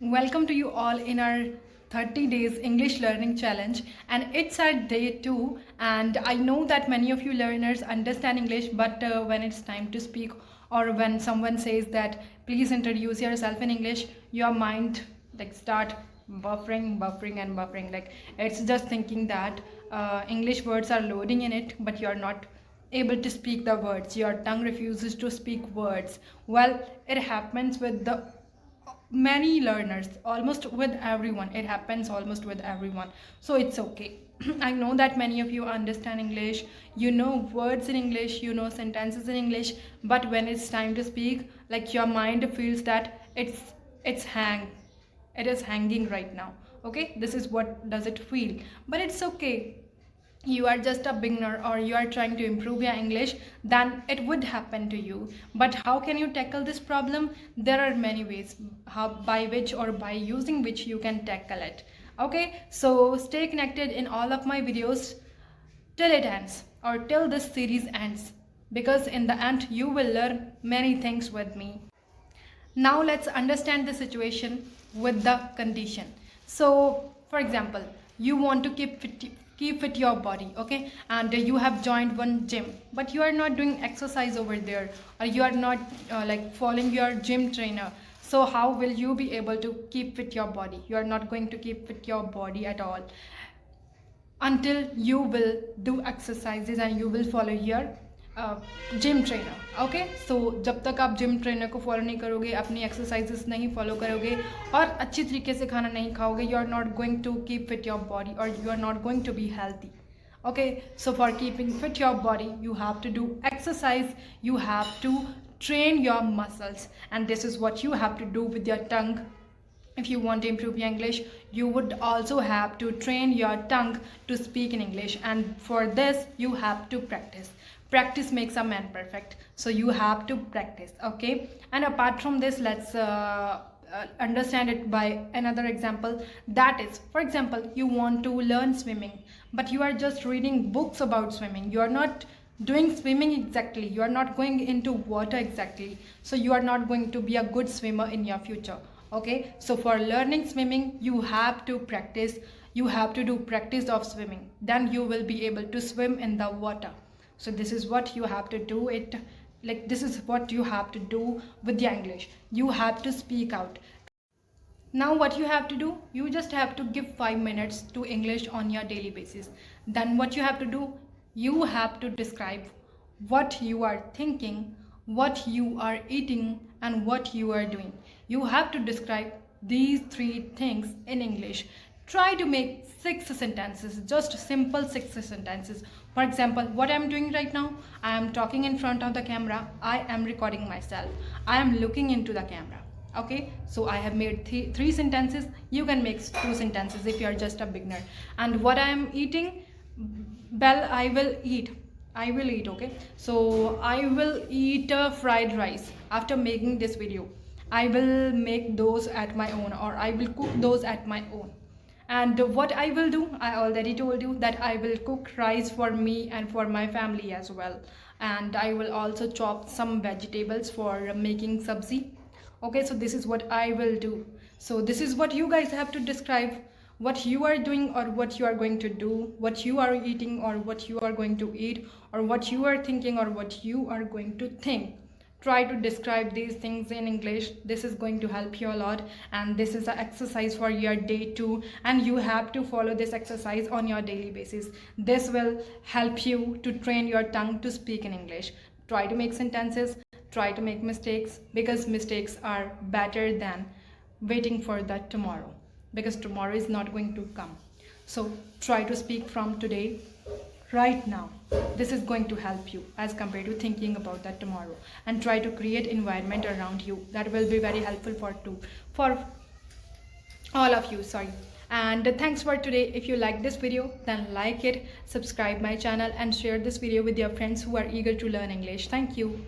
Welcome to you all in our 30 days English learning challenge, and it's our day 2. And I know that many of you learners understand English, but when it's time to speak, or when someone says that please introduce yourself in English, your mind start buffering, like it's just thinking that English words are loading in it, but you're not able to speak the words. Your tongue refuses to speak words. Well, it happens with the many learners, almost with everyone. It happens almost with everyone, so it's okay. I know that many of you understand English, you know words in English, you know sentences in English, but when it's time to speak, like your mind feels that it is hanging right now. Okay, this is what does it feel, but it's okay. You are just a beginner or you are trying to improve your English, then it would happen to you. But how can you tackle this problem? There are many ways by which or by using which you can tackle it. Okay, so stay connected in all of my videos till it ends, or till this series ends, because in the end you will learn many things with me. Now let's understand the situation with the condition. So for example, you want to keep fit your body, okay, and you have joined one gym, but you are not doing exercise over there, or you are not following your gym trainer. So how will you be able to keep fit your body? You are not going to keep fit your body at all until you will do exercises and you will follow your gym trainer. Okay, so जब तक आप gym trainer को follow नहीं करोगे, अपनी exercises नहीं follow करोगे और अच्छी तरीके से खाना नहीं खाओगे, you are not going to keep fit your body और you are not going to be healthy. Okay, so for keeping fit your body, you have to do exercise, you have to train your muscles, and this is what you have to do with your tongue. If you want to improve your English, you would also have to train your tongue to speak in English, and for this you have to practice. Practice makes a man perfect, so you have to practice. Okay, and apart from this, let's understand it by another example. That is, for example, you want to learn swimming, but you are just reading books about swimming. You are not doing swimming exactly, you are not going into water exactly, so you are not going to be a good swimmer in your future. Okay, so for learning swimming, you have to practice, you have to do practice of swimming, then you will be able to swim in the water. So this is what you have to do it, like this is what you have to do with your English. You have to speak out. Now what you have to do, you just have to give 5 minutes to English on your daily basis. Then what you have to do, you have to describe what you are thinking, what you are eating, and what you are doing. You have to describe these 3 things in English. Try to make 6 sentences, just simple 6 sentences. For example, what I am doing right now, I am talking in front of the camera, I am recording myself, I am looking into the camera. Okay, so I have made 3 sentences. You can make 2 sentences if you are just a beginner. And what I am eating, well, I will eat. Okay, so I will eat fried rice. After making this video, I will make those at my own, or I will cook those at my own. And what I will do, I already told you that I will cook rice for me and for my family as well. And I will also chop some vegetables for making sabzi. Okay, so this is what I will do. So this is what you guys have to describe, what you are doing or what you are going to do, what you are eating or what you are going to eat, or what you are thinking or what you are going to think. Try to describe these things in English. This is going to help you a lot, and this is an exercise for your day 2, and you have to follow this exercise on your daily basis. This will help you to train your tongue to speak in English. Try to make sentences, try to make mistakes, because mistakes are better than waiting for that tomorrow, because tomorrow is not going to come. So try to speak from today, right now. This is going to help you as compared to thinking about that tomorrow, and try to create environment around you that will be very helpful for all of you. Sorry. And thanks for today. If you like this video, then like it, subscribe my channel, and share this video with your friends who are eager to learn English. Thank you.